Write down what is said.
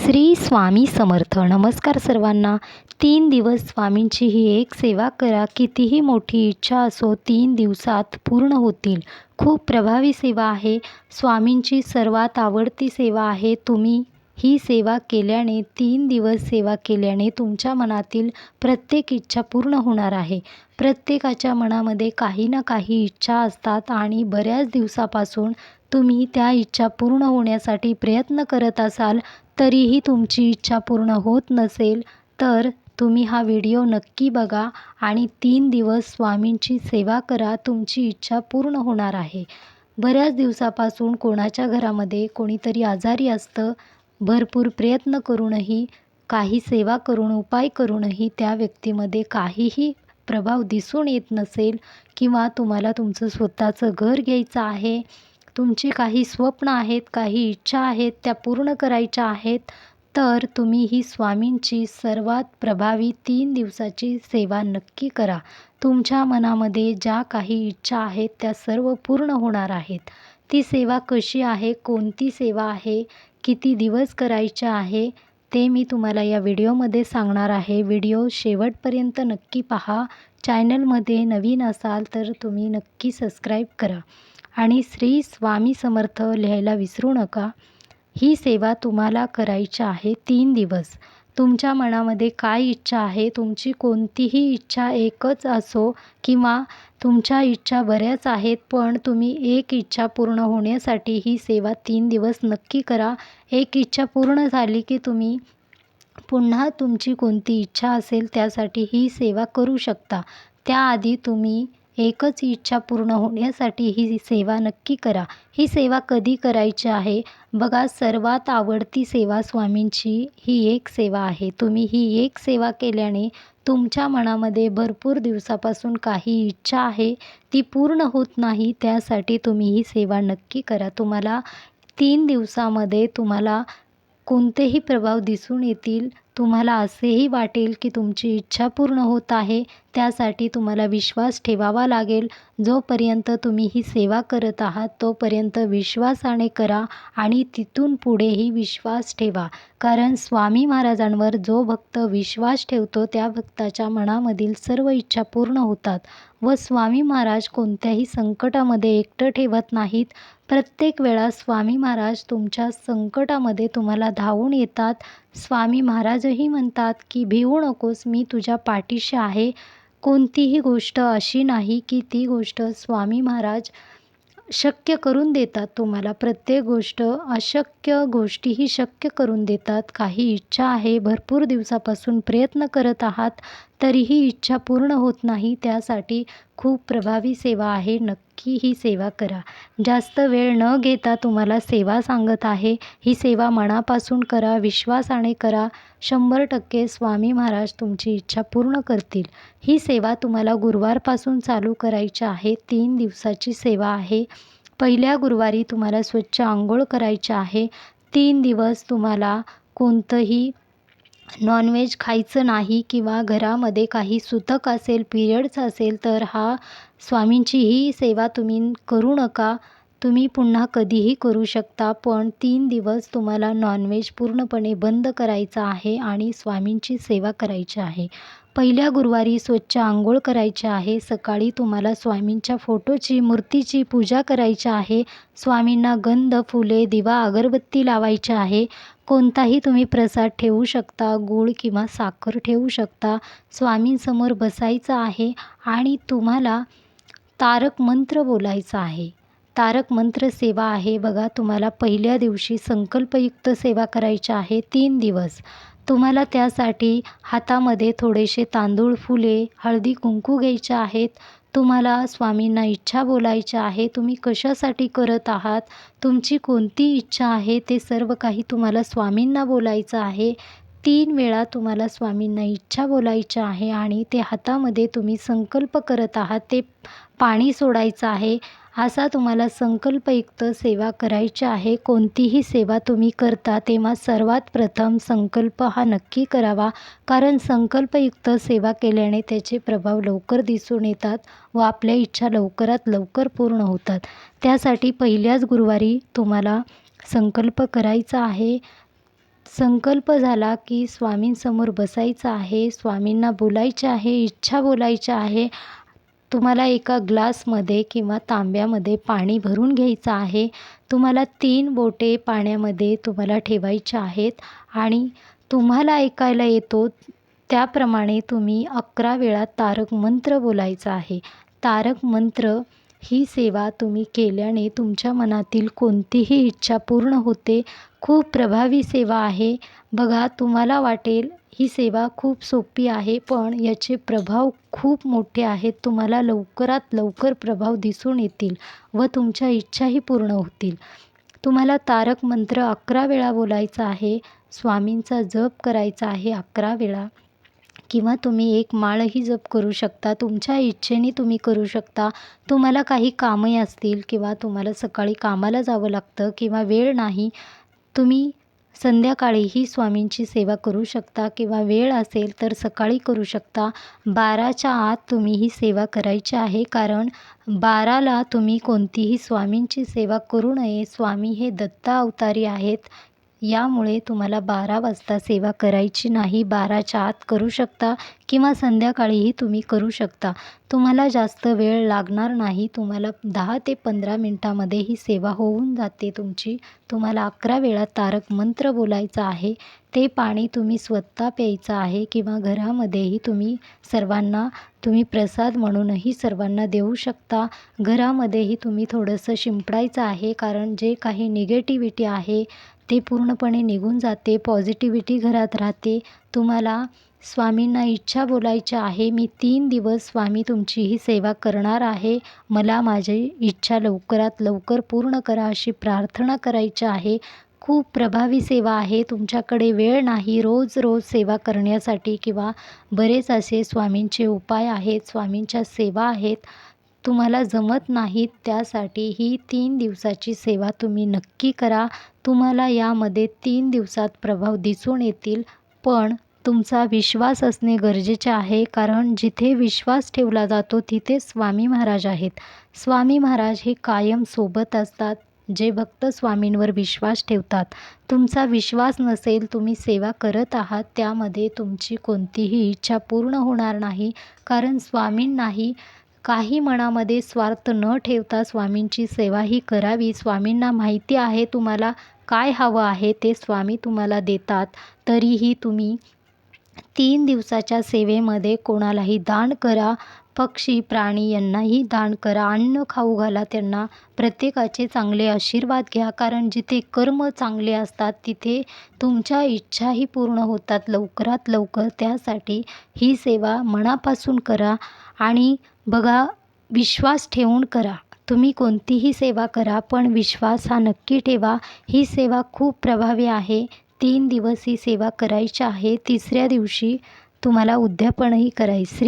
श्री स्वामी समर्थ. नमस्कार सर्वांना. 3 दिवस स्वामींची ही एक सेवा करा. कितीही मोठी इच्छा असो 3 दिवसात पूर्ण होतील. खूप प्रभावी सेवा आहे. स्वामींची सर्वात आवडती सेवा आहे. तुम्ही ही सेवा केल्याने 3 दिवस सेवा केल्याने तुमच्या मनातील प्रत्येक इच्छा पूर्ण होणार आहे. प्रत्येकाच्या मनामध्ये काही ना काही इच्छा असतात आणि बऱ्याच दिवसापासून तुम्ही त्या इच्छा पूर्ण होण्यासाठी प्रयत्न करत असाल, तरीही तुमची इच्छा पूर्ण होत नसेल, तर तुम्ही हा व्हिडिओ नक्की बघा आणि 3 दिवस स्वामींची सेवा करा. तुमची इच्छा पूर्ण होणार आहे. बऱ्याच दिवसापासून कोणाच्या घरामध्ये कोणीतरी आजारी असतं. भरपूर प्रयत्न करूनही, काही सेवा करून, उपाय करूनही त्या व्यक्तीमध्ये काहीही प्रभाव दिसून येत नसेल किंवा तुम्हाला तुमचं स्वतःचं घर घ्यायचं आहे, तुमची काही स्वप्न आहेत, काही इच्छा आहेत, त्या पूर्ण करायच्या आहेत, तर तुम्ही ही स्वामींची सर्वात प्रभावी 3 दिवसाची सेवा नक्की करा. तुमच्या मनामध्ये ज्या काही इच्छा आहेत त्या सर्व पूर्ण होणार आहेत. ती सेवा कशी आहे, कोणती सेवा आहे, किती दिवस करायचे आहे, ते मी तुम्हाला या व्हिडिओमध्ये सांगणार आहे. व्हिडिओ शेवटपर्यंत नक्की पहा. चॅनलमध्ये नवीन असाल तर तुम्ही नक्की सबस्क्राईब करा आणि श्री स्वामी समर्थ लिहायला विसरू नका. ही सेवा तुम्हाला करायची आहे 3 दिवस. तुमच्या मनामध्ये काय इच्छा आहे, तुमची कोणतीही इच्छा एकच असो किंवा तुमच्या इच्छा बऱ्याच आहेत, पण तुम्ही एक इच्छा पूर्ण होण्यासाठी ही सेवा 3 दिवस नक्की करा. एक इच्छा पूर्ण झाली की तुम्ही पुन्हा तुमची कोणती इच्छा असेल त्यासाठी ही सेवा करू शकता. त्याआधी तुम्ही एकच इच्छा पूर्ण होण्यासाठी ही सेवा नक्की करा. ही सेवा कधी करायची आहे? बघा, सर्वात आवडती सेवा स्वामींची ही एक सेवा आहे. तुम्ही ही एक सेवा केल्याने तुमच्या मनामध्ये भरपूर दिवसापासून काही इच्छा आहे, ती पूर्ण होत नाही. त्यासाठी तुम्ही ही सेवा नक्की करा. तुम्हाला 3 दिवसामध्ये तुम्हाला कोणतेही प्रभाव दिसून येतील. तुम्हाला असेही वाटेल की तुमची इच्छा पूर्ण होत आहे. त्यासाठी तुम्हाला विश्वास ठेवावा लागेल. जोपर्यंत तुम्ही ही सेवा करत आहात तोपर्यंत विश्वासाने करा आणि तिथून पुढेही विश्वास ठेवा. कारण स्वामी महाराजांवर जो भक्त विश्वास ठेवतो त्या भक्ताच्या मनामधील सर्व इच्छा पूर्ण होतात व स्वामी महाराज कोणत्याही संकटामध्ये एकटं ठेवत नाहीत. प्रत्येक वेळा स्वामी महाराज तुमच्या संकटामध्ये तुम्हाला धावून येतात. स्वामी महाराजही म्हणतात की भिवू नकोस, मी तुझ्या पाठीशी आहे. कोणतीही गोष्ट अशी नाही की ती गोष्ट स्वामी महाराज शक्य करून देतात तुम्हाला. प्रत्येक गोष्ट अशक्य गोष्टीही शक्य करून देतात. काही इच्छा आहे, भरपूर दिवसापासून प्रयत्न करत आहात, तरीही इच्छा पूर्ण होत नाही. त्यासाठी खूप प्रभावी सेवा आहे. नक्की ही सेवा करा. जास्त वेळ न घेता तुम्हाला सेवा सांगत आहे. ही सेवा मनापासून करा, विश्वासाने करा. 100% स्वामी महाराज तुमची इच्छा पूर्ण करतील. ही सेवा तुम्हाला गुरुवारपासून चालू करायची आहे. 3 दिवसाची सेवा आहे. पहिल्या गुरुवारी तुम्हाला स्वच्छ अंघोळ करायची आहे. 3 दिवस तुम्हाला कोणतंही नॉनव्हेज खायचं नाही किंवा घरामध्ये काही सुतक असेल, पिरियड्स असेल, तर स्वामींची ही सेवा तुम्ही करू नका. तुम्ही पुन्हा कधीही करू शकता, पण 3 दिवस तुम्हाला नॉनव्हेज पूर्णपणे बंद करायचं आहे आणि स्वामींची सेवा करायची आहे. पहिल्या गुरुवारी स्वच्छ अंघोळ करायची आहे. सकाळी तुम्हाला स्वामींच्या फोटोची, मूर्तीची पूजा करायची आहे. स्वामींना गंध, फुले, दिवा, अगरबत्ती लावायची आहे. कोणताही तुम्ही प्रसाद ठेवू शकता, गूळ किंवा साखर ठेवू शकता. स्वामींसमोर बसायचं आहे आणि तुम्हाला तारक मंत्र बोलायचा आहे. तारक मंत्र सेवा आहे. बघा, तुम्हाला पहिल्या दिवशी संकल्पयुक्त सेवा करायची आहे 3 दिवस. तुम्हाला त्यासाठी हातामध्ये थोडेसे तांदूळ, फुले, हळदी, कुंकू घ्यायचे आहेत. तुम्हाला स्वामींना इच्छा बोलायची आहे. तुम्ही कशासाठी करत आहात, तुमची कोणती इच्छा आहे, ते सर्व काही तुम्हाला स्वामींना बोलायचं आहे. 3 वेळा तुम्हाला स्वामींना इच्छा बोलायची आहे आणि ते हातामध्ये तुम्ही संकल्प करत आहात ते पाणी सोडायचं आहे. असा तुम्हाला संकल्पयुक्त सेवा करायची आहे. कोणतीही सेवा तुम्ही करता तेव्हा सर्वात प्रथम संकल्प हा नक्की करावा. कारण संकल्पयुक्त सेवा केल्याने त्याचे प्रभाव लवकर दिसून येतात व आपल्या इच्छा लवकरात लवकर पूर्ण होतात. त्यासाठी पहिल्याच गुरुवारी तुम्हाला संकल्प करायचा आहे. संकल्प झाला की स्वामींसमोर बसायचं आहे, स्वामींना बोलायचे आहे, इच्छा बोलायच्या आहे. तुम्हाला एका ग्लासमध्ये किंवा तांब्यामध्ये पाणी भरून घ्यायचं आहे. तुम्हाला 3 बोटे पाण्यामध्ये तुम्हाला ठेवायच्या आहेत आणि तुम्हाला ऐकायला येतो त्याप्रमाणे तुम्ही 11 वेळा तारक मंत्र बोलायचा आहे. तारक मंत्र ही सेवा तुम्ही केल्याने तुमच्या मनातील कोणतीही इच्छा पूर्ण होते. खूप प्रभावी सेवा आहे. बघा, तुम्हाला वाटेल ही सेवा खूप सोपी आहे, पण याचे प्रभाव खूप मोठे आहेत. तुम्हाला लवकरात लवकर प्रभाव दिसून येतील व तुमच्या इच्छाही पूर्ण होतील. तुम्हाला तारक मंत्र 11 वेळा बोलायचा आहे. स्वामींचा जप करायचा आहे 11 वेळा किंवा तुम्ही एक माळही जप करू शकता. तुमच्या इच्छेने तुम्ही करू शकता. तुम्हाला काही कामं असतील किंवा तुम्हाला सकाळी कामाला जावं लागतं किंवा वेळ नाही, तुम्ही संध्याकाळीही स्वामींची सेवा करू शकता किंवा वेळ असेल तर सकाळी करू शकता. 12च्या आत तुम्ही ही सेवा करायची आहे, कारण 12ला तुम्ही कोणतीही स्वामींची सेवा करू नये. स्वामी हे दत्त अवतारी आहेत. यामुळे तुम्हाला 12 वाजता सेवा करायची नाही. 12च्या आत करू शकता किंवा संध्याकाळीही तुम्ही करू शकता. तुम्हाला जास्त वेळ लागणार नाही. तुम्हाला 10 ते 15 मिनटामध्ये ही सेवा होऊन जाते तुमची. तुम्हाला 11 वेळा तारक मंत्र बोलायचा आहे. ते पाणी तुम्ही स्वतः प्यायचं आहे किंवा घरामध्येही तुम्ही सर्वांना प्रसाद म्हणूनही सर्वांना देऊ शकता. घरामध्येही तुम्ही थोडंसं शिंपडायचं आहे, कारण जे काही निगेटिव्हिटी आहे ते पूर्णपणे निघून जाते. पॉझिटिव्हिटी घरात राहते. तुम्हाला स्वामींना इच्छा बोलायची आहे, मी 3 दिवस स्वामी तुमची ही सेवा करणार आहे. मला माझी इच्छा लवकरात लवकर पूर्ण करा अशी प्रार्थना करायची आहे. खूप प्रभावी सेवा आहे. तुमच्याकडे वेळ नाही रोज रोज सेवा करण्यासाठी किंवा बरेच असे स्वामींचे उपाय आहेत, स्वामींच्या सेवा आहेत, तुम्हाला जमत नाहीत, त्यासाठी ही 3 दिवसाची सेवा तुम्ही नक्की करा. तुम्हाला यामध्ये 3 दिवसात प्रभाव दिसून येतील, पण तुमचा विश्वास असणे गरजेचे आहे, कारण जिथे विश्वास ठेवला जातो तिथे स्वामी महाराज आहेत. स्वामी महाराज हे कायम सोबत असतात. जे भक्त स्वामींवर विश्वास ठेवतात, तुमचा विश्वास नसेल, तुम्ही सेवा करत आहात, त्यामध्ये तुमची कोणतीही इच्छा पूर्ण होणार नाही. कारण स्वामींनाही काही मनामध्ये स्वार्थ न ठेवता स्वामींची सेवा ही करावी. स्वामींना माहिती आहे तुम्हाला काय हवं आहे, ते स्वामी तुम्हाला देतात. तरीही तुम्ही 3 दिवसाच्या सेवेमध्ये कोणालाही दान करा. पक्षी, प्राणी यांनाही दान करा. अन्न खाऊ घाला त्यांना. प्रत्येकाचे चांगले आशीर्वाद घ्या, कारण जिथे कर्म चांगले असतात तिथे तुमच्या इच्छाही पूर्ण होतात लवकरात लवकर. त्यासाठी ही सेवा मनापासून करा आणि बघा, विश्वास ठेवून करा. तुम्ही कोणतीही सेवा करा, पण विश्वास हा नक्की ठेवा. ही सेवा खूप प्रभावी आहे. 3 दिवस ही सेवा करायची आहे. 3ऱ्या दिवशी तुम्हाला उद्यापनही करायचं.